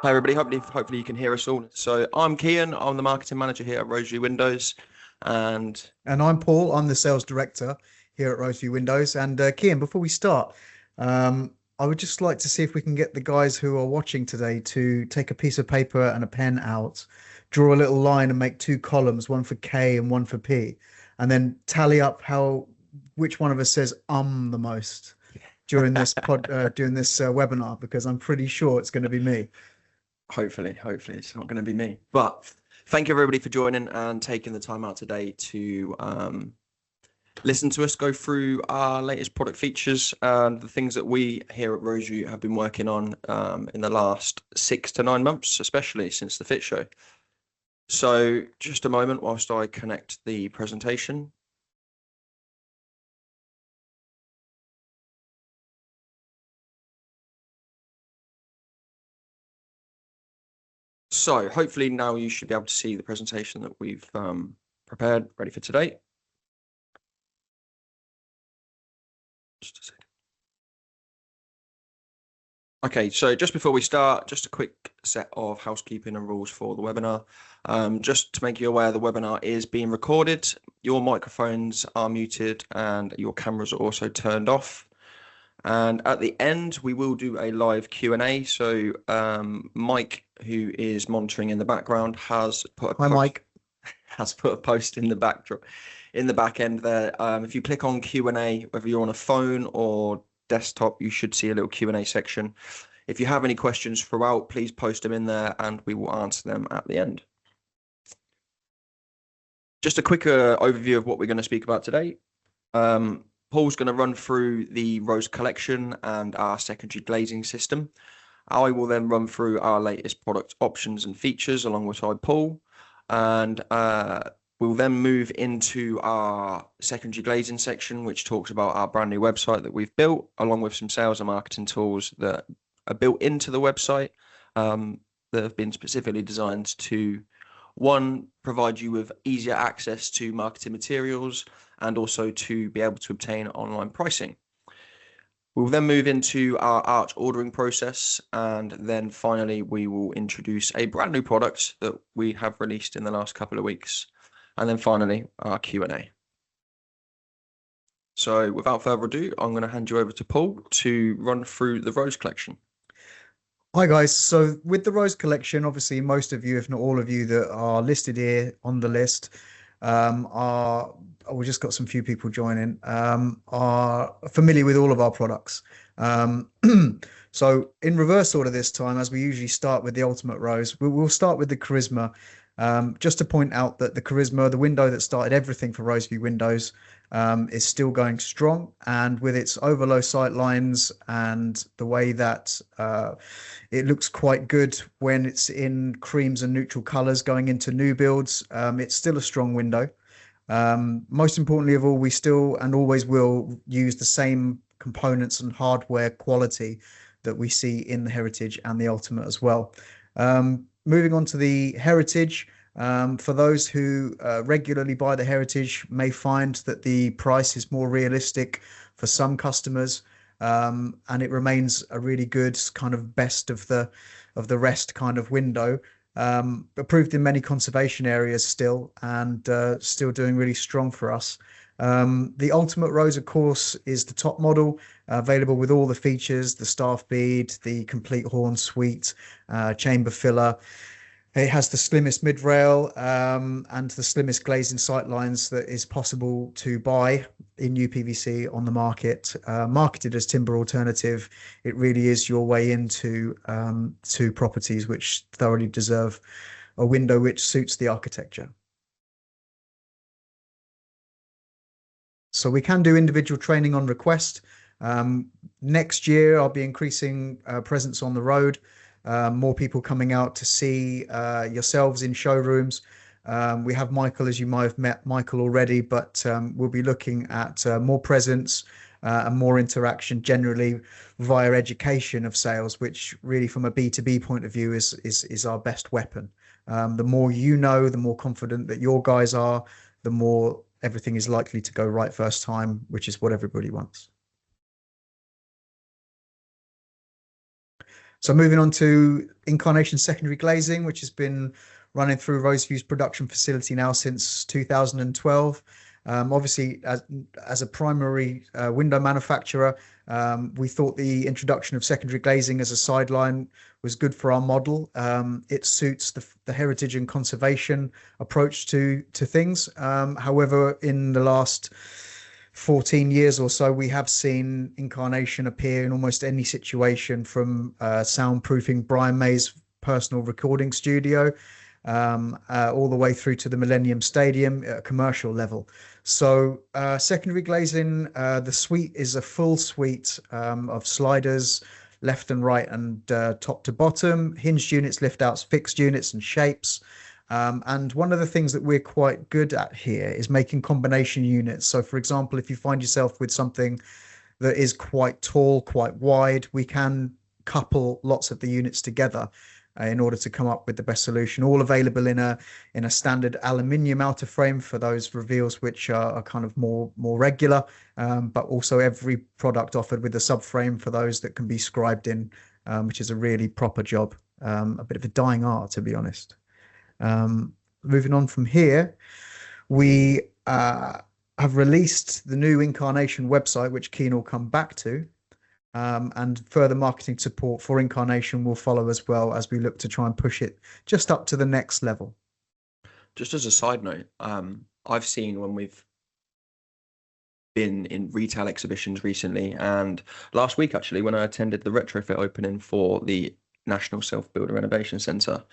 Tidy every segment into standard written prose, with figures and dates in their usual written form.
Hi everybody, hopefully you can hear us all. So I'm Kian, I'm the marketing manager here at Roseview Windows, and I'm Paul. I'm the sales director here at Roseview Windows. And Kian, before we start, I would just like to see if we can get the guys who are watching today to take a piece of paper and a pen out, draw a little line and make two columns, one for K and one for P, and then tally up which one of us says the most during this webinar, because I'm pretty sure it's going to be me. hopefully it's not going to be me. But thank you everybody for joining and taking the time out today to listen to us go through our latest product features and the things that we here at Roseview have been working on in the last 6 to 9 months, especially since the Fit Show. So just a moment whilst I connect the presentation. So hopefully now you should be able to see the presentation that we've prepared, ready for today. Just a second. Okay, so just before we start, just a quick set of housekeeping and rules for the webinar. Just to make you aware, the webinar is being recorded. Your microphones are muted and your cameras are also turned off. And at the end, we will do a live Q&A. So Mike, who is monitoring in the background, has put a post in the back end there. If you click on Q&A, whether you're on a phone or desktop, you should see a little Q&A section. If you have any questions throughout, please post them in there and we will answer them at the end. Just a quick overview of what we're going to speak about today. Paul's going to run through the Rose collection and our secondary glazing system. I will then run through our latest product options and features alongside Paul, and we'll then move into our secondary glazing section, which talks about our brand new website that we've built, along with some sales and marketing tools that are built into the website that have been specifically designed to, one, provide you with easier access to marketing materials and also to be able to obtain online pricing. We'll then move into our Arch ordering process, and then finally we will introduce a brand new product that we have released in the last couple of weeks, and then finally our Q&A. So without further ado, I'm going to hand you over to Paul to run through the Rose collection. Hi guys, so with the Rose collection, obviously most of you, if not all of you that are listed here on the list, we just got some few people joining, are familiar with all of our products. So in reverse order this time, as we usually start with the Ultimate Rose, we'll start with the Charisma. Just to point out that the Charisma, the window that started everything for Roseview Windows, is still going strong, and with its overlow sight lines and the way that it looks quite good when it's in creams and neutral colors going into new builds, it's still a strong window. Most importantly of all, we still and always will use the same components and hardware quality that we see in the Heritage and the Ultimate as well. Moving on to the Heritage, for those who regularly buy the Heritage may find that the price is more realistic for some customers, and it remains a really good kind of best of the rest kind of window, approved in many conservation areas still, and still doing really strong for us. The Ultimate Rose, of course, is the top model, available with all the features, the staff bead, the complete horn suite, chamber filler. It has the slimmest mid-rail and the slimmest glazing sight lines that is possible to buy in uPVC on the market. Marketed as timber alternative, it really is your way into to properties which thoroughly deserve a window which suits the architecture. So we can do individual training on request. Next year, I'll be increasing presence on the road. More people coming out to see yourselves in showrooms. We have Michael, as you might have met Michael already, but we'll be looking at more presence and more interaction generally via education of sales, which really from a B2B point of view is our best weapon. The more you know, the more confident that your guys are, the more everything is likely to go right first time, which is what everybody wants. So moving on to Incarnation secondary glazing, which has been running through Roseview's production facility now since 2012. Obviously, as a primary window manufacturer, we thought the introduction of secondary glazing as a sideline was good for our model. It suits the heritage and conservation approach to things. However, in the last 14 years or so, we have seen Incarnation appear in almost any situation, from soundproofing Brian May's personal recording studio all the way through to the Millennium Stadium at a commercial level. So secondary glazing, the suite is a full suite of sliders, left and right and top to bottom, hinged units, lift outs, fixed units and shapes. And one of the things that we're quite good at here is making combination units. So for example, if you find yourself with something that is quite tall, quite wide, we can couple lots of the units together in order to come up with the best solution, all available in a standard aluminium outer frame for those reveals which are kind of more regular, but also every product offered with a subframe for those that can be scribed in, which is a really proper job, a bit of a dying art, to be honest. Moving on from here, we have released the new Incarnation website, which Keen will come back to. And further marketing support for Incarnation will follow as well, as we look to try and push it just up to the next level. Just as a side note, I've seen when we've been in retail exhibitions recently, and last week actually, when I attended the retrofit opening for the National Self-Builder Renovation Centre,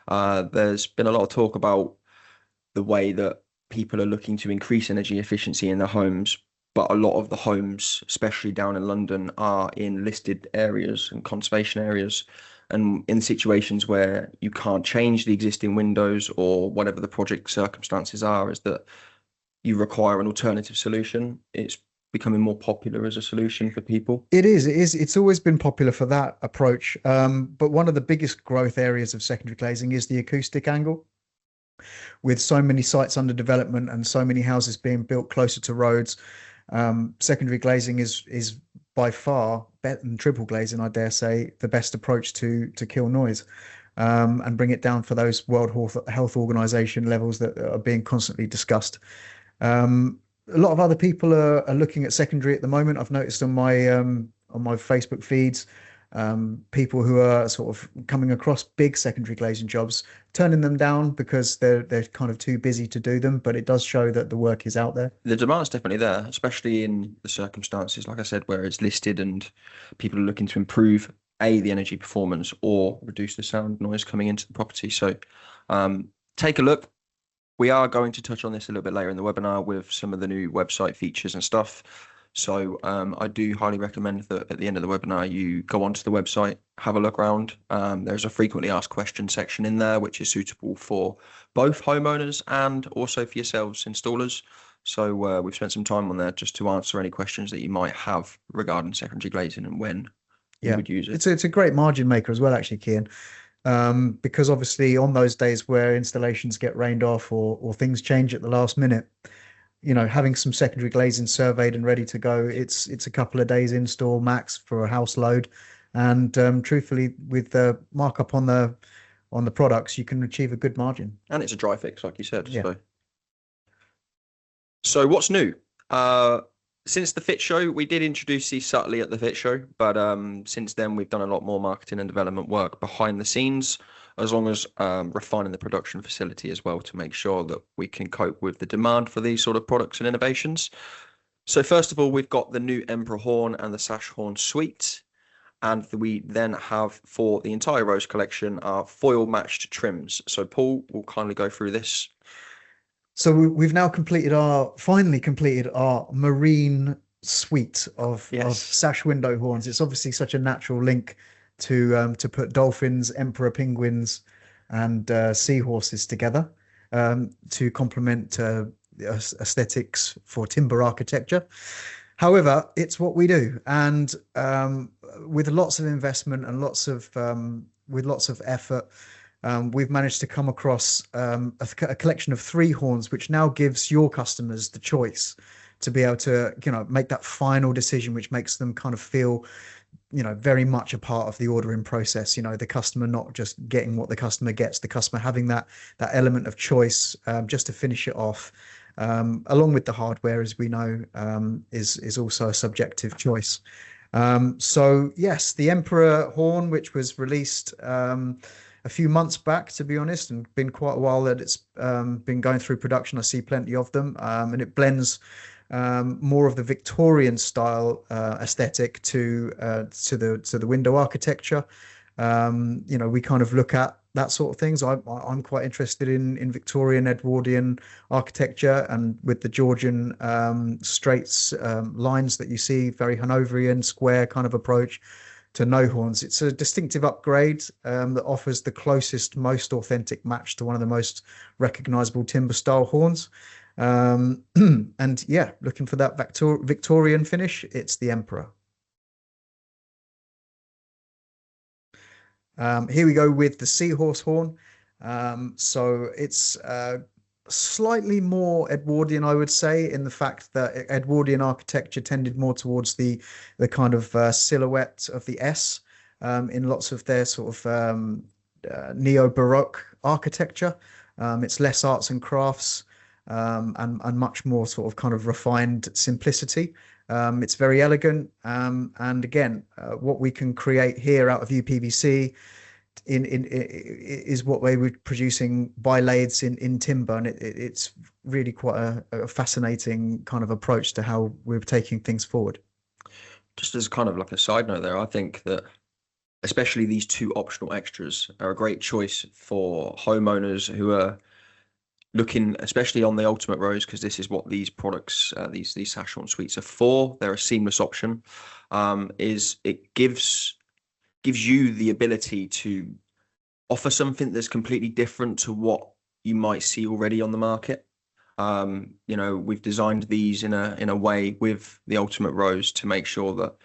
there's been a lot of talk about the way that people are looking to increase energy efficiency in their homes. But a lot of the homes, especially down in London, are in listed areas and conservation areas. And in situations where you can't change the existing windows or whatever the project circumstances are, is that you require an alternative solution. It's becoming more popular as a solution for people. It is. It's always been popular for that approach. But one of the biggest growth areas of secondary glazing is the acoustic angle. With so many sites under development and so many houses being built closer to roads, secondary glazing is by far, better than triple glazing, I dare say, the best approach to kill noise and bring it down for those World Health Organization levels that are being constantly discussed. A lot of other people are looking at secondary at the moment. I've noticed on my Facebook feeds, people who are sort of coming across big secondary glazing jobs, turning them down because they're kind of too busy to do them. But it does show that the work is out there. The demand's definitely there, especially in the circumstances, like I said, where it's listed and people are looking to improve the energy performance or reduce the sound noise coming into the property. So take a look. We are going to touch on this a little bit later in the webinar with some of the new website features and stuff. So I do highly recommend that at the end of the webinar, you go onto the website, have a look around. There's a frequently asked questions section in there, which is suitable for both homeowners and also for yourselves, installers. So we've spent some time on there just to answer any questions that you might have regarding secondary glazing and when you would use it. It's a great margin maker as well, actually, Kian. Because obviously on those days where installations get rained off or things change at the last minute, you know, having some secondary glazing surveyed and ready to go, it's a couple of days install max for a house load. And truthfully, with the markup on the products, you can achieve a good margin. And it's a dry fix, like you said. Yeah. So what's new? Since the Fit Show, we did introduce these subtly at the Fit Show, but since then we've done a lot more marketing and development work behind the scenes, as long as refining the production facility as well to make sure that we can cope with the demand for these sort of products and innovations. So first of all, we've got the new Emperor Horn and the Sash Horn suite. And we then have, for the entire Rose collection, our foil matched trims. So Paul will kindly go through this. So we've now finally completed our marine suite of Sash window horns. It's obviously such a natural link to put dolphins, emperor penguins, and seahorses together to complement aesthetics for timber architecture. However, it's what we do, and with lots of investment and lots of effort, we've managed to come across a collection of 3 horns, which now gives your customers the choice to be able to, you know, make that final decision, which makes them kind of feel very much a part of the ordering process. The customer not just getting what the customer gets, the customer having that element of choice, just to finish it off, along with the hardware, as we know, is also a subjective choice. So yes, the Emperor horn, which was released a few months back, to be honest, and been quite a while that it's been going through production. I see plenty of them, and it blends more of the Victorian style aesthetic to the window architecture. We kind of look at that sort of things. I'm quite interested in Victorian Edwardian architecture, and with the Georgian straights lines that you see, very Hanoverian square kind of approach to no horns. It's a distinctive upgrade that offers the closest, most authentic match to one of the most recognizable timber style horns. And yeah, looking for that Victorian finish, it's the Emperor. Here we go with the Seahorse horn. So it's slightly more Edwardian, I would say, in the fact that Edwardian architecture tended more towards the kind of silhouette of the S in lots of their sort of neo-Baroque architecture. It's less arts and crafts, and much more sort of kind of refined simplicity. It's very elegant, and again, what we can create here out of uPVC is what we're producing by lathes in timber, and it's really quite a fascinating kind of approach to how we're taking things forward. Just as kind of like a side note there, I think that especially these two optional extras are a great choice for homeowners who are looking, especially on the Ultimate Rose, because this is what these products, these Sash horn suites are for. They're a seamless option. Is it gives you the ability to offer something that's completely different to what you might see already on the market. We've designed these in a way with the Ultimate Rose to make sure that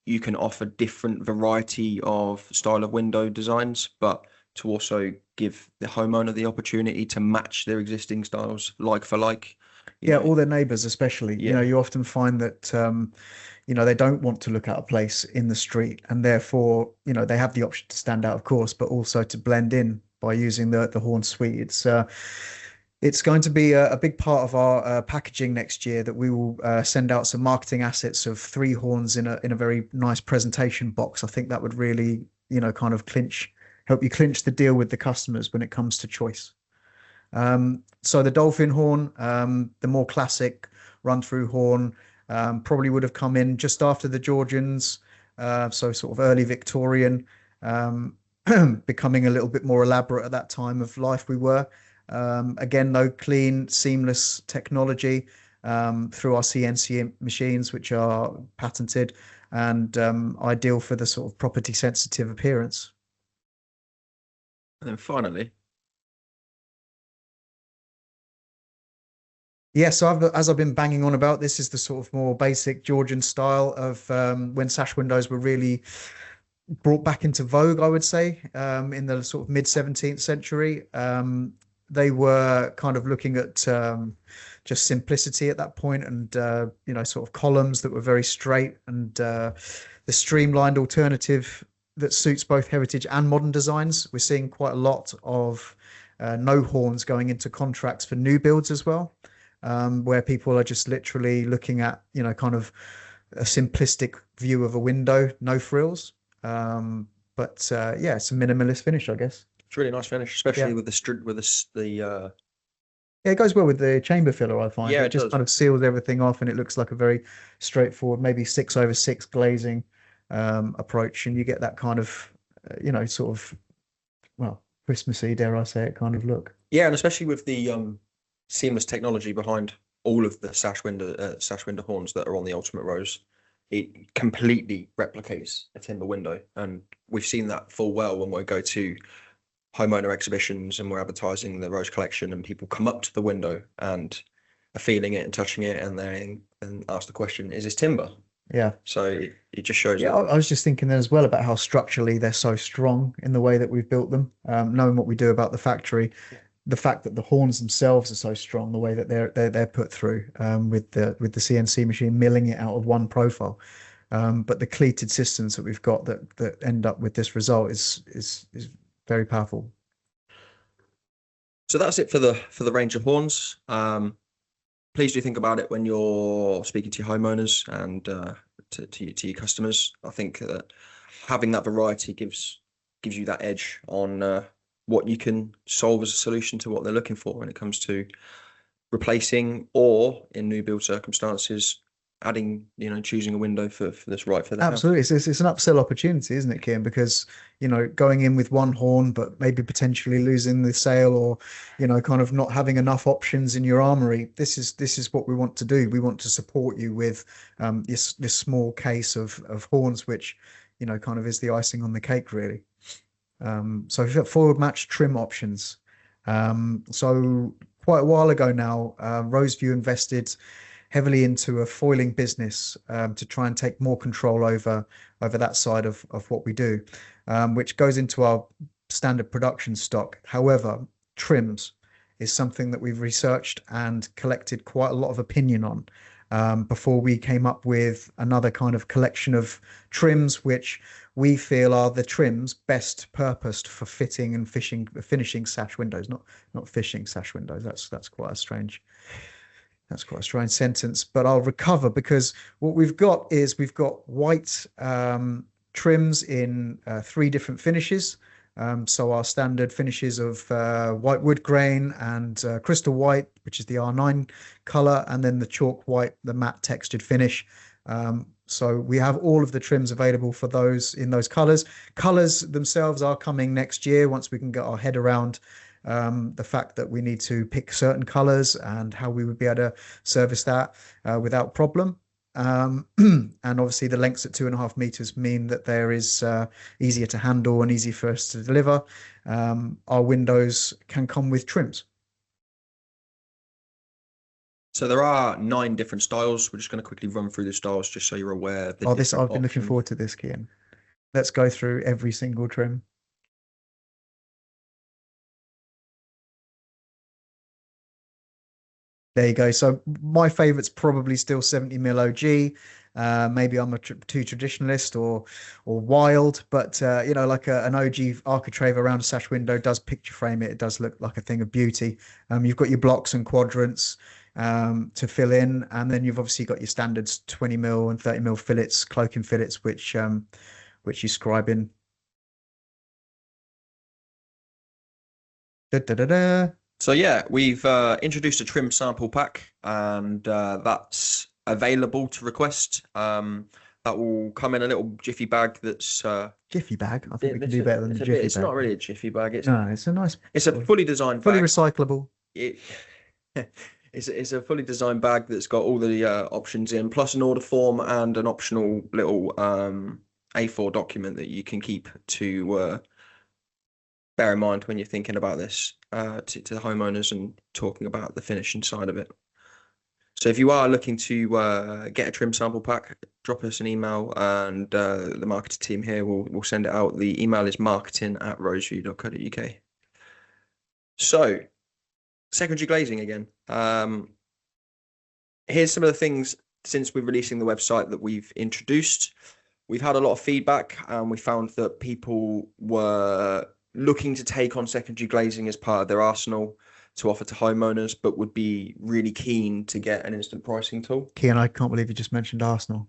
you can offer different variety of style of window designs, but to also give the homeowner the opportunity to match their existing styles like for like. Yeah, all their neighbors especially. Yeah. You often find that they don't want to look at a place in the street, and therefore they have the option to stand out, of course, but also to blend in by using the horn suite. It's going to be a big part of our packaging next year, that we will send out some marketing assets of 3 horns in a very nice presentation box. I think that would really kind of help you clinch the deal with the customers when it comes to choice. So the Dolphin horn, the more classic run-through horn, probably would have come in just after the Georgians, so sort of early Victorian, becoming a little bit more elaborate at that time of life we were. Again, though, clean, seamless technology through our CNC machines, which are patented and ideal for the sort of property-sensitive appearance. And then finally, yeah, so as I've been banging on about, this is the sort of more basic Georgian style of when sash windows were really brought back into vogue, I would say, in the sort of mid-17th century. They were kind of looking at just simplicity at that point, and sort of columns that were very straight, and the streamlined alternative that suits both heritage and modern designs. We're seeing quite a lot of no horns going into contracts for new builds as well, where people are just literally looking at kind of a simplistic view of a window, no frills. But yeah, it's a minimalist finish, I guess. It's a really nice finish, especially with yeah, it goes well with the chamber filler, I find. Yeah, it just does. kind of seals everything off, and it looks like a very straightforward, maybe 6/6 glazing approach, and you get that kind of sort of, well, Christmassy, dare I say it, kind of look. Yeah, and especially with the seamless technology behind all of the sash window horns that are on the Ultimate Rose, it completely replicates a timber window, and we've seen that full well when we go to homeowner exhibitions and we're advertising the Rose collection, and people come up to the window and are feeling it and touching it, and then ask the question, "Is this timber?" Yeah. So it just shows. Yeah, I was just thinking then as well about how structurally they're so strong in the way that we've built them. Knowing what we do about the factory, the fact that the horns themselves are so strong, the way that they're put through with the CNC machine milling it out of one profile. But the cleated systems that we've got that end up with this result is very powerful. So that's it for the range of horns. Please do think about it when you're speaking to your homeowners and to your customers. I think that having that variety gives you that edge on what you can solve as a solution to what they're looking for when it comes to replacing, or in new build circumstances, adding, choosing a window for that's right for the house. Absolutely. It's an upsell opportunity, isn't it, Kian? Because, going in with one horn, but maybe potentially losing the sale, or, kind of not having enough options in your armory. This is what we want to do. We want to support you with this small case of horns, which, kind of is the icing on the cake, really. So we've got forward match trim options. So quite a while ago now, Roseview invested heavily into a foiling business to try and take more control over that side of what we do, which goes into our standard production stock. However, trims is something that we've researched and collected quite a lot of opinion on before we came up with another kind of collection of trims, which we feel are the trims best purposed for fitting and finishing sash windows, not fishing sash windows. That's quite a strange sentence, but I'll recover, because what we've got is we've got white trims in 3 different finishes. So our standard finishes of white wood grain and crystal white, which is the R9 color, and then the chalk white, the matte textured finish. So we have all of the trims available for those in those colors. Colors themselves are coming next year once we can get our head around the fact that we need to pick certain colors and how we would be able to service that without problem. And obviously the lengths at 2.5 meters mean that there is easier to handle and easy for us to deliver. Our windows can come with trims. So there are 9 different styles. We're just going to quickly run through the styles just so you're aware of the I've been looking options. forward to this, Kian. Let's go through every single trim. There you go. So my favorite's probably still 70mm OG. Maybe I'm too traditionalist or wild, but like an OG architrave around a sash window does picture frame it. It does look like a thing of beauty. You've got your blocks and quadrants to fill in, and then you've obviously got your standards 20mm and 30mm fillets, cloaking fillets, which you scribe in. Da, da, da, da. So yeah, we've introduced a trim sample pack, and that's available to request. That will come in a little jiffy bag. That's jiffy bag. I think we can do better than the jiffy bag. It's not really a jiffy bag. It's a nice. It's a fully designed, fully bag. Recyclable. It's a fully designed bag that's got all the options in, plus an order form and an optional little A4 document that you can keep to bear in mind when you're thinking about this to the homeowners and talking about the finishing side of it. So if you are looking to get a trim sample pack, drop us an email, and the marketing team here will send it out. The email is marketing@roseview.co.uk. So secondary glazing again. Here's some of the things since we're releasing the website that we've introduced. We've had a lot of feedback, and we found that people were looking to take on secondary glazing as part of their arsenal to offer to homeowners, but would be really keen to get an instant pricing tool. Kian, I can't believe you just mentioned Arsenal.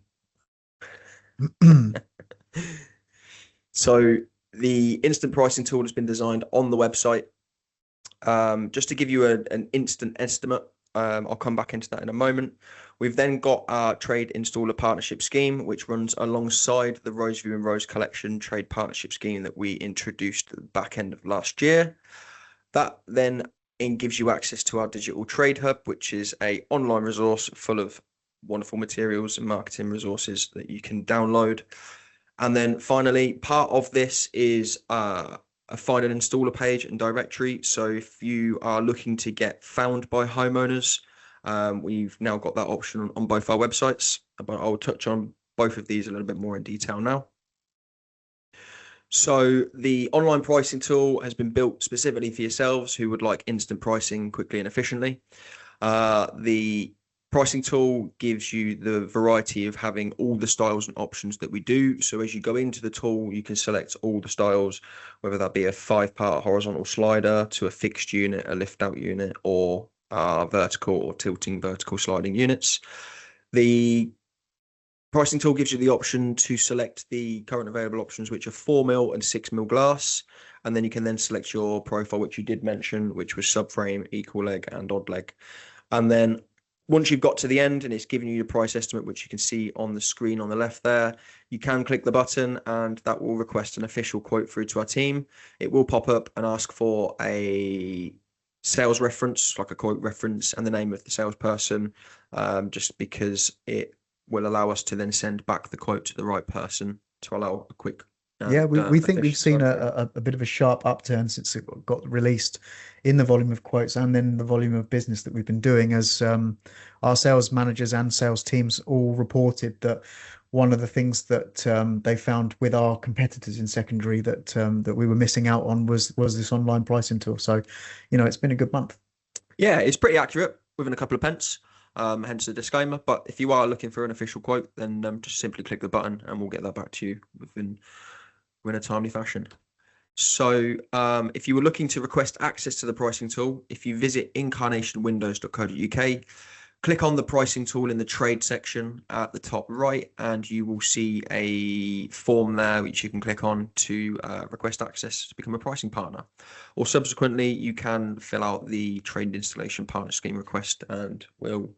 So the instant pricing tool has been designed on the website. Just to give you an instant estimate, I'll come back into that in a moment. We've then got our trade installer partnership scheme, which runs alongside the Roseview and Rose collection trade partnership scheme that we introduced at the back end of last year. That then gives you access to our digital trade hub, which is an online resource full of wonderful materials and marketing resources that you can download. And then finally, part of this is a find an installer page and directory. So if you are looking to get found by homeowners, we've now got that option on both our websites, but I'll touch on both of these a little bit more in detail now. So the online pricing tool has been built specifically for yourselves who would like instant pricing quickly and efficiently. The Pricing tool gives you the variety of having all the styles and options that we do. So as you go into the tool, you can select all the styles, whether that be a 5-part horizontal slider to a fixed unit, a lift out unit, or vertical or tilting vertical sliding units. The pricing tool gives you the option to select the current available options, which are 4mm and 6mm glass. And then you can then select your profile, which you did mention, which was subframe, equal leg, and odd leg. And then once you've got to the end and it's giving you your price estimate, which you can see on the screen on the left there, you can click the button and that will request an official quote through to our team. It will pop up and ask for a sales reference, like a quote reference, and the name of the salesperson, just because it will allow us to then send back the quote to the right person to allow a quick we think we've seen a a bit of a sharp upturn since it got released in the volume of quotes and then the volume of business that we've been doing, as our sales managers and sales teams all reported that one of the things that they found with our competitors in secondary that we were missing out on was this online pricing tool. So, it's been a good month. Yeah, it's pretty accurate within a couple of pence. Hence the disclaimer. But if you are looking for an official quote, then just simply click the button and we'll get that back to you in a timely fashion. So if you were looking to request access to the pricing tool, if you visit incarnationwindows.co.uk, click on the pricing tool in the trade section at the top right, and you will see a form there which you can click on to request access to become a pricing partner. Or subsequently, you can fill out the trade installation partner scheme request and we'll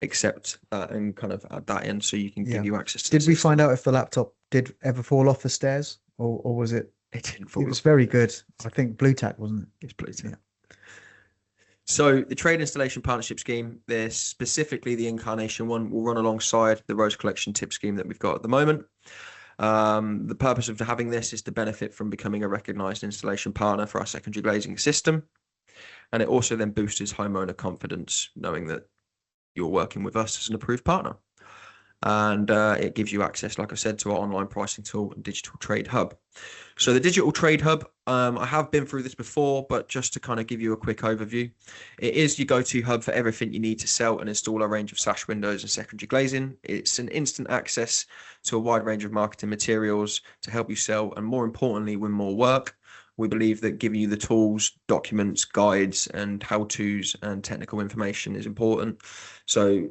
accept that and kind of add that in so you can give you access to Did we find out if the laptop did ever fall off the stairs, or was it? It didn't fall. It was very good. I think Blue Tack, wasn't it? It's Blue Tack. Yeah. So the trade installation partnership scheme, there's specifically the Incarnation one, will run alongside the Rose Collection tip scheme that we've got at the moment. The purpose of having this is to benefit from becoming a recognised installation partner for our secondary glazing system, and it also then boosts homeowner confidence knowing that you're working with us as an approved partner. And it gives you access, like I said, to our online pricing tool and digital trade hub. So the digital trade hub, I have been through this before, but just to kind of give you a quick overview, it is your go-to hub for everything you need to sell and install a range of Sash windows and secondary glazing. It's an instant access to a wide range of marketing materials to help you sell and, more importantly, win more work. We believe that giving you the tools, documents, guides, and how-tos and technical information is important. So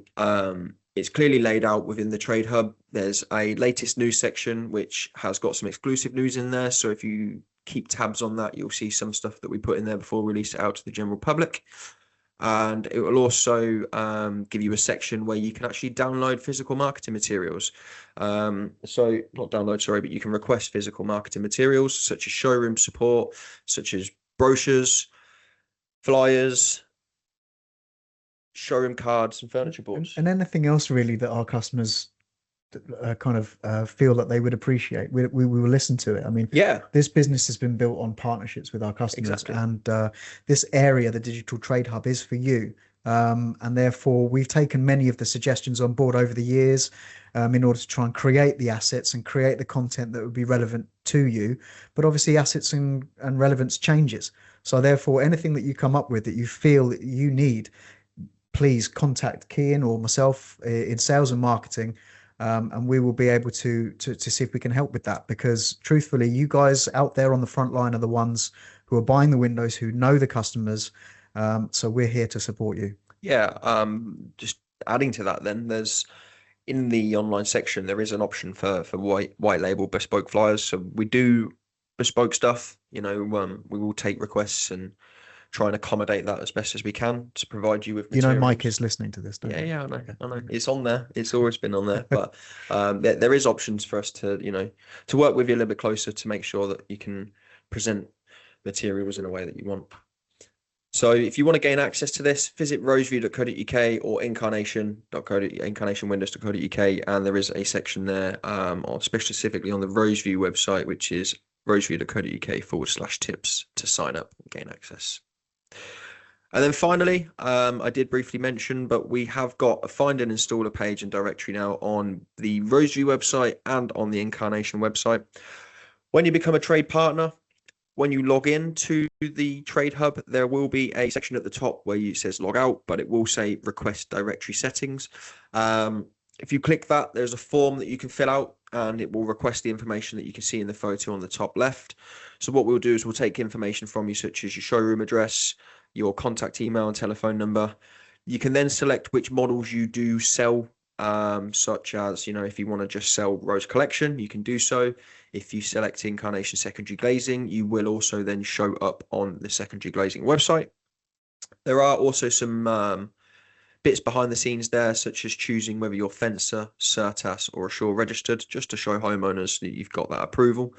it's clearly laid out within the Trade Hub. There's a latest news section which has got some exclusive news in there. So if you keep tabs on that, you'll see some stuff that we put in there before we release it out to the general public. And it will also give you a section where you can actually download physical marketing materials. So not download, sorry, but you can request physical marketing materials such as showroom support, such as brochures, flyers, showroom cards, and furniture boards. And anything else really that our customers kind of feel that they would appreciate. We will listen to it. I mean, this business has been built on partnerships with our customers, and this area, the digital trade hub, is for you. And therefore, we've taken many of the suggestions on board over the years in order to try and create the assets and create the content that would be relevant to you. But obviously, assets and relevance changes. So therefore, anything that you come up with that you feel that you need, please contact Kian or myself in sales and marketing, and we will be able to see if we can help with that. Because truthfully, you guys out there on the front line are the ones who are buying the windows, who know the customers. So we're here to support you. Yeah. Just adding to that, then there's in the online section there is an option for white label bespoke flyers. So we do bespoke stuff. We will take requests and try and accommodate that as best as we can to provide you with materials. Mike is listening to this, don't you? Yeah, I know. Okay. I know. It's on there. It's always been on there. But there is options for us to, to work with you a little bit closer to make sure that you can present materials in a way that you want. So if you want to gain access to this, visit roseview.co.uk or incarnationwindows.co.uk, and there is a section there, or specifically on the Roseview website, which is roseview.co.uk/tips to sign up and gain access. And then finally, I did briefly mention, but we have got a find and installer page and directory now on the Roseview website and on the Incarnation website. When you become a trade partner, when you log in to the Trade Hub, there will be a section at the top where it says log out, but it will say request directory settings. If you click that, there's a form that you can fill out, and it will request the information that you can see in the photo on the top left. So what we'll do is we'll take information from you, such as your showroom address, your contact email and telephone number. You can then select which models you do sell, such as, if you want to just sell Rose Collection, you can do so. If you select Incarnation Secondary Glazing, you will also then show up on the Secondary Glazing website. There are also some bits behind the scenes there, such as choosing whether you're Fencer, Certas, or Assure registered, just to show homeowners that you've got that approval.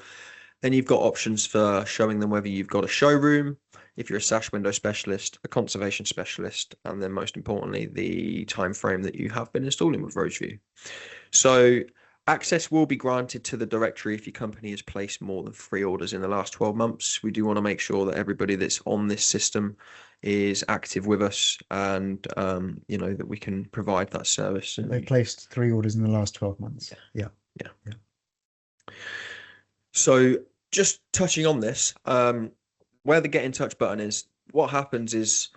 Then you've got options for showing them whether you've got a showroom, if you're a Sash window specialist, a conservation specialist, and then most importantly, the time frame that you have been installing with Roseview. So access will be granted to the directory if your company has placed more than 3 orders in the last 12 months. We do want to make sure that everybody that's on this system is active with us, and that we can provide that service. They placed 3 orders in the last 12 months. Yeah. So just touching on this, where the get in touch button is, what happens is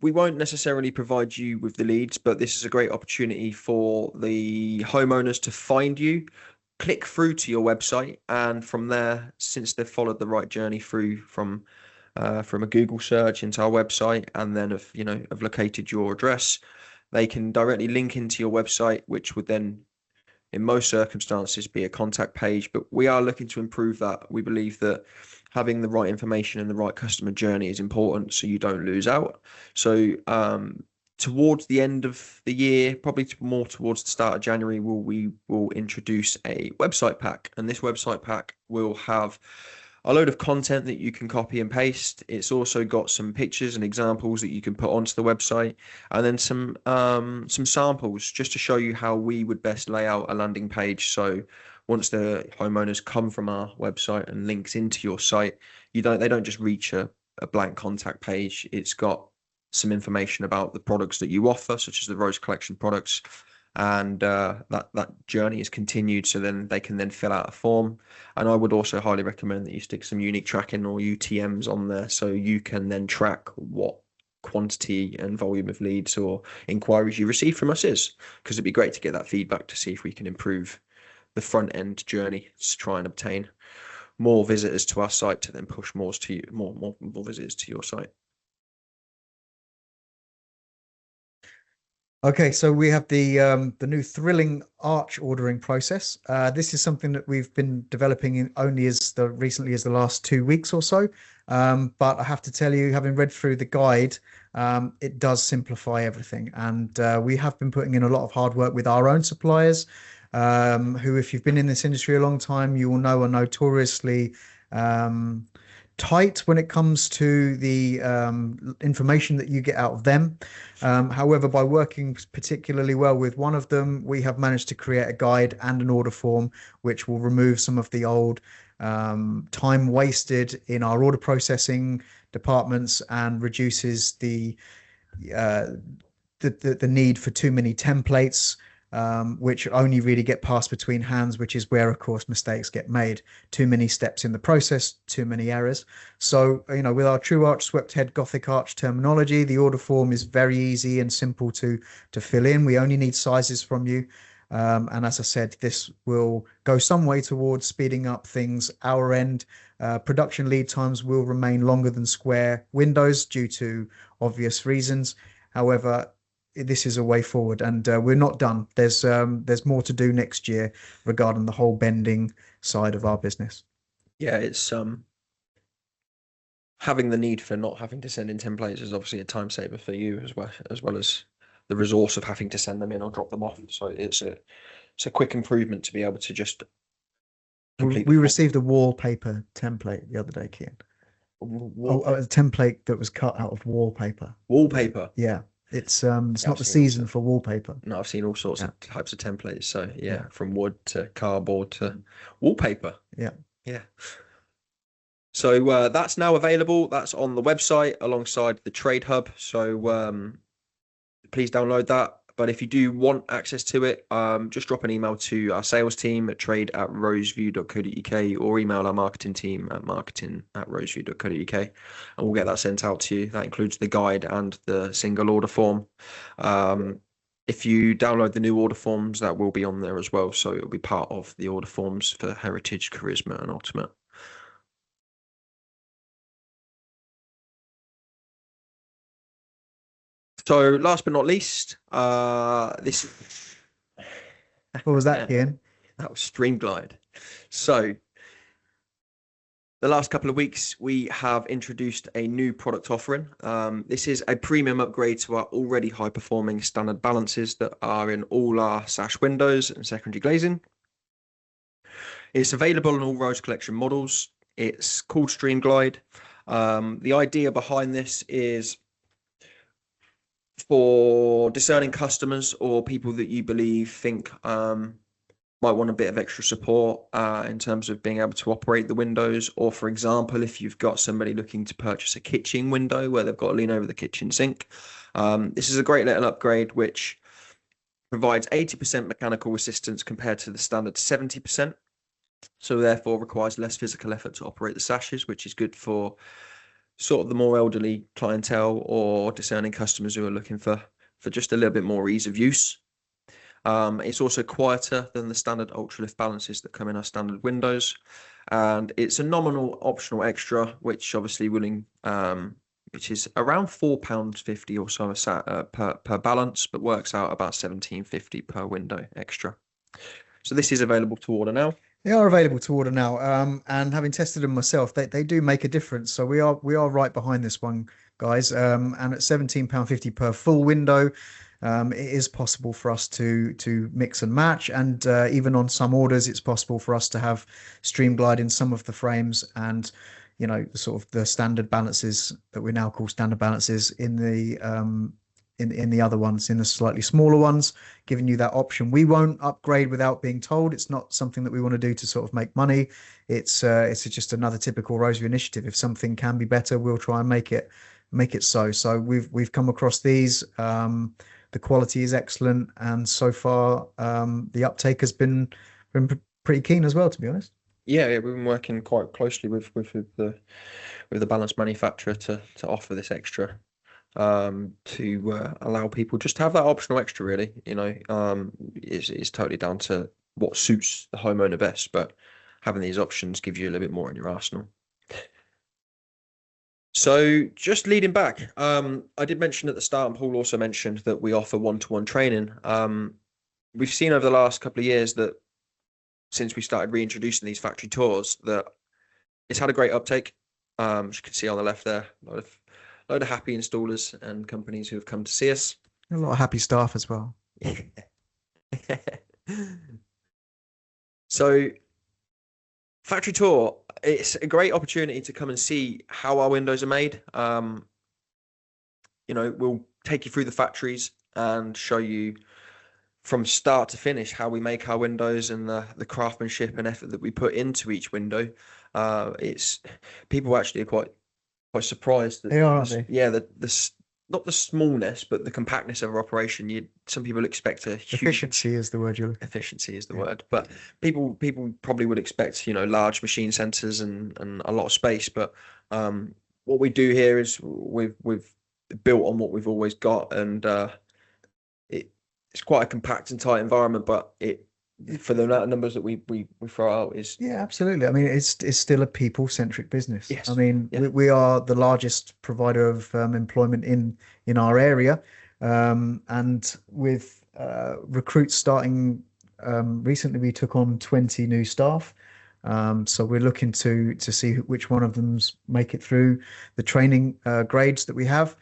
we won't necessarily provide you with the leads, but this is a great opportunity for the homeowners to find you, click through to your website, and from there, since they've followed the right journey through from a Google search into our website, and then have located your address, they can directly link into your website, which would then, in most circumstances, be a contact page. But we are looking to improve that. We believe that having the right information and the right customer journey is important, so you don't lose out. So towards the end of the year, probably more towards the start of January, we will introduce a website pack, and this website pack will have a load of content that you can copy and paste. It's also got some pictures and examples that you can put onto the website, and then some samples just to show you how we would best lay out a landing page. So once the homeowners come from our website and links into your site, they don't just reach a blank contact page. It's got some information about the products that you offer, such as the Rose Collection products, and that journey is continued, so then they can then fill out a form. And I would also highly recommend that you stick some unique tracking or UTMs on there, so you can then track what quantity and volume of leads or inquiries you receive from us is, because it'd be great to get that feedback to see if we can improve the front end journey to try and obtain more visitors to our site, to then push more visitors to your site. Okay, so we have the new thrilling arch ordering process. This is something that we've been developing only recently as the last 2 weeks or so. But I have to tell you, having read through the guide, it does simplify everything. And we have been putting in a lot of hard work with our own suppliers, who, if you've been in this industry a long time, you will know are notoriously tight when it comes to the information that you get out of them. However, by working particularly well with one of them, we have managed to create a guide and an order form which will remove some of the old time wasted in our order processing departments, and reduces the need for too many templates, which only really get passed between hands, which is where, of course, mistakes get made. Too many steps in the process, too many errors. So, with our true arch, swept head, Gothic arch terminology, the order form is very easy and simple to fill in. We only need sizes from you. And as I said, this will go some way towards speeding up things our end. Production lead times will remain longer than square windows due to obvious reasons. However, this is a way forward, and we're not done. There's more to do next year regarding the whole bending side of our business. Yeah, it's having the need for not having to send in templates is obviously a time saver for you, as well as the resource of having to send them in or drop them off. So it's a quick improvement to be able to just complete. We received a wallpaper template the other day, Kian. A template that was cut out of wallpaper. Wallpaper. Yeah. It's not the season for wallpaper. No, I've seen all sorts of types of templates. So yeah, from wood to cardboard to wallpaper. Yeah. So that's now available. That's on the website alongside the Trade Hub. So please download that. But if you do want access to it, just drop an email to our sales team at trade@roseview.co.uk or email our marketing team at marketing@roseview.co.uk, and we'll get that sent out to you. That includes the guide and the single order form. If you download the new order forms, that will be on there as well. So it'll be part of the order forms for Heritage, Charisma, and Ultimate. So last but not least, this What was that, Ian? That was Streamglide. So the last couple of weeks, we have introduced a new product offering. This is a premium upgrade to our already high-performing standard balances that are in all our Sash windows and secondary glazing. It's available in all Rose Collection models. It's called Streamglide. The idea behind this is for discerning customers or people that you believe think might want a bit of extra support in terms of being able to operate the windows. Or for example, if you've got somebody looking to purchase a kitchen window where they've got to lean over the kitchen sink, this is a great little upgrade which provides 80% mechanical resistance compared to the standard 70%. So therefore requires less physical effort to operate the sashes, which is good for sort of the more elderly clientele or discerning customers who are looking for just a little bit more ease of use. It's also quieter than the standard ultralift balances that come in our standard windows, and it's a nominal optional extra, which obviously which is around £4.50 or so per balance, but works out about £17.50 per window extra. So this is available to order now. They are available to order now, and having tested them myself, they do make a difference. So we are right behind this one, guys. And at £17.50 per full window, it is possible for us to mix and match, and even on some orders, it's possible for us to have Streamglide in some of the frames, and sort of the standard balances that we now call standard balances in the in the other ones, in the slightly smaller ones, giving you that option. We won't upgrade without being told. It's not something that we want to do to sort of make money. It's just another typical Roseview initiative. If something can be better, we'll try and make it so. So we've come across these. The quality is excellent, and so far the uptake has been pretty keen as well, to be honest. Yeah, we've been working quite closely with the balance manufacturer to offer this extra to allow people just to have that optional extra. Really, it's totally down to what suits the homeowner best, but having these options gives you a little bit more in your arsenal. So just leading back, I did mention at the start, and Paul also mentioned, that we offer one-to-one training. We've seen over the last couple of years that since we started reintroducing these factory tours, that it's had a great uptake. As you can see on the left there, a load of happy installers and companies who have come to see us. A lot of happy staff as well. So factory tour, it's a great opportunity to come and see how our windows are made. We'll take you through the factories and show you from start to finish how we make our windows and the craftsmanship and effort that we put into each window. It's people actually are quite surprised. They are, aren't they? Yeah, not the smallness, but the compactness of our operation. Some people expect a huge efficiency is the word you're looking. Efficiency is the word, but people probably would expect large machine centers and a lot of space. But what we do here is we've built on what we've always got, and it's quite a compact and tight environment, but for the numbers that we throw out is absolutely. I mean, it's still a people-centric business. Yes. I mean, we are the largest provider of employment in our area, and with recruits starting recently, we took on 20 new staff. So we're looking to see which one of them's make it through the training grades that we have.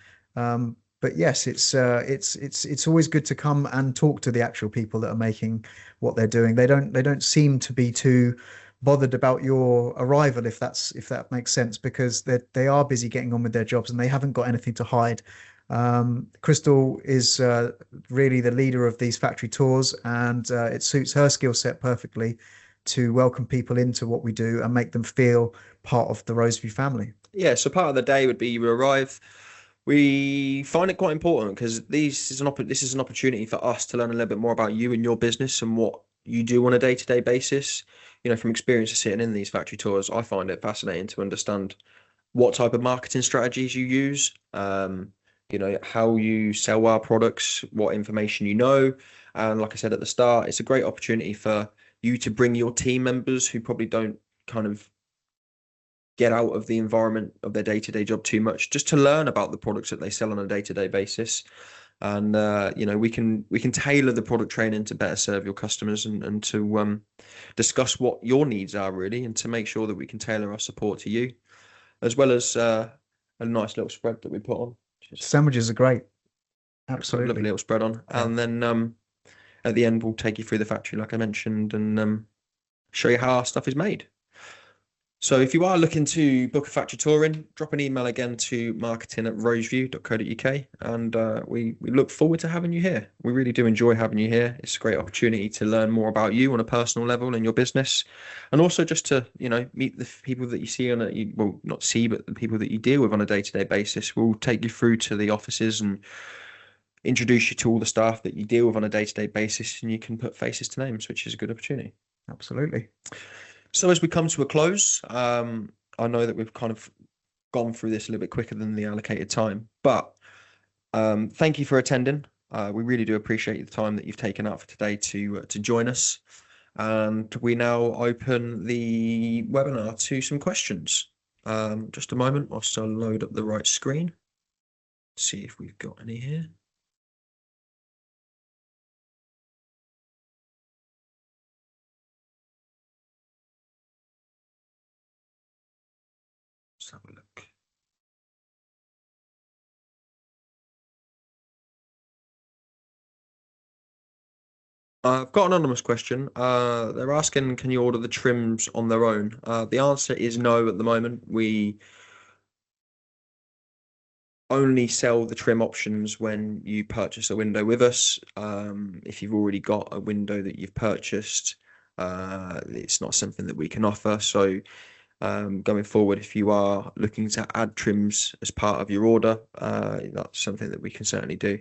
But yes, it's always good to come and talk to the actual people that are making what they're doing. They don't seem to be too bothered about your arrival, if that makes sense, because they are busy getting on with their jobs and they haven't got anything to hide. Crystal is really the leader of these factory tours, and it suits her skill set perfectly to welcome people into what we do and make them feel part of the Roseview family. Yeah, so part of the day would be you arrive, We find it quite important because this is an opportunity for us to learn a little bit more about you and your business and what you do on a day-to-day basis. From experience of sitting in these factory tours, I find it fascinating to understand what type of marketing strategies you use, how you sell our products, what information you know. And like I said at the start, it's a great opportunity for you to bring your team members who probably don't kind of get out of the environment of their day-to-day job too much, just to learn about the products that they sell on a day-to-day basis. And we can tailor the product training to better serve your customers and to discuss what your needs are really, and to make sure that we can tailor our support to you, as well as a nice little spread that we put on. Sandwiches are great. Lovely Absolutely. little spread on. Yeah. And then at the end, we'll take you through the factory, like I mentioned, and show you how our stuff is made. So if you are looking to book a factory tour in, drop an email again to marketing@roseview.co.uk, and we look forward to having you here. We really do enjoy having you here. It's a great opportunity to learn more about you on a personal level and your business, and also just to meet the people that you see not see, but the people that you deal with on a day-to-day basis. We'll take you through to the offices and introduce you to all the staff that you deal with on a day-to-day basis, and you can put faces to names, which is a good opportunity. Absolutely. So as we come to a close, I know that we've kind of gone through this a little bit quicker than the allocated time, but thank you for attending. We really do appreciate the time that you've taken out for today to join us. And we now open the webinar to some questions. Just a moment whilst I load up the right screen. See if we've got any here. Let's have a look. I've got an anonymous question. They're asking, can you order the trims on their own? The answer is no at the moment. We only sell the trim options when you purchase a window with us. If you've already got a window that you've purchased, it's not something that we can offer. So going forward, if you are looking to add trims as part of your order, that's something that we can certainly do.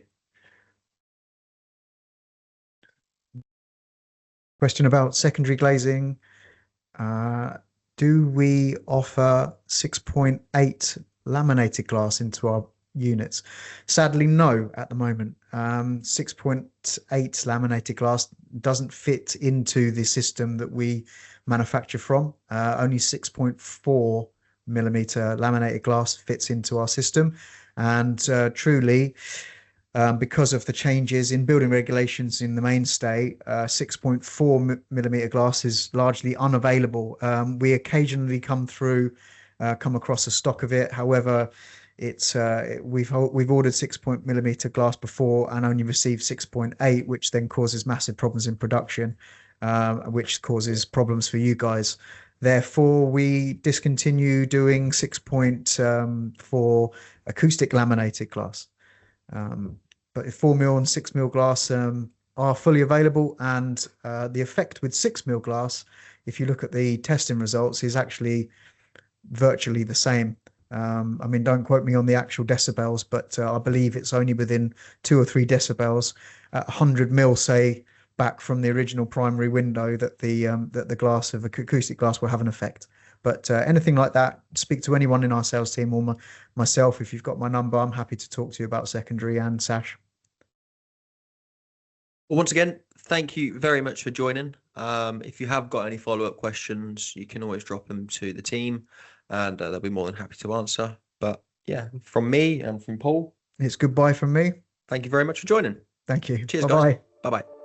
Question about secondary glazing. Do we offer 6.8 laminated glass into our units? Sadly, no, at the moment. 6.8 laminated glass doesn't fit into the system that we manufacture from. Only 6.4 millimeter laminated glass fits into our system. And truly, because of the changes in building regulations in the mainstay, 6.4 millimeter glass is largely unavailable. We occasionally come across a stock of it. However, we've ordered 6 millimeter glass before and only received 6.8, which then causes massive problems in production, which causes problems for you guys. Therefore, we discontinue doing 6.4 acoustic laminated glass. But if 4mm and 6mm glass are fully available, and the effect with 6mm glass, if you look at the testing results, is actually virtually the same. I mean, don't quote me on the actual decibels, but I believe it's only within 2 or 3 decibels at 100mm, say, back from the original primary window, that the glass of acoustic glass will have an effect. But anything like that, speak to anyone in our sales team or myself. If you've got my number, I'm happy to talk to you about secondary and Sash. Well, once again, thank you very much for joining. If you have got any follow-up questions, you can always drop them to the team, and they'll be more than happy to answer. But yeah, from me and from Paul, It's goodbye from me. thank you very much for joining. Thank you. Cheers, Bye-bye. guys. Bye-bye.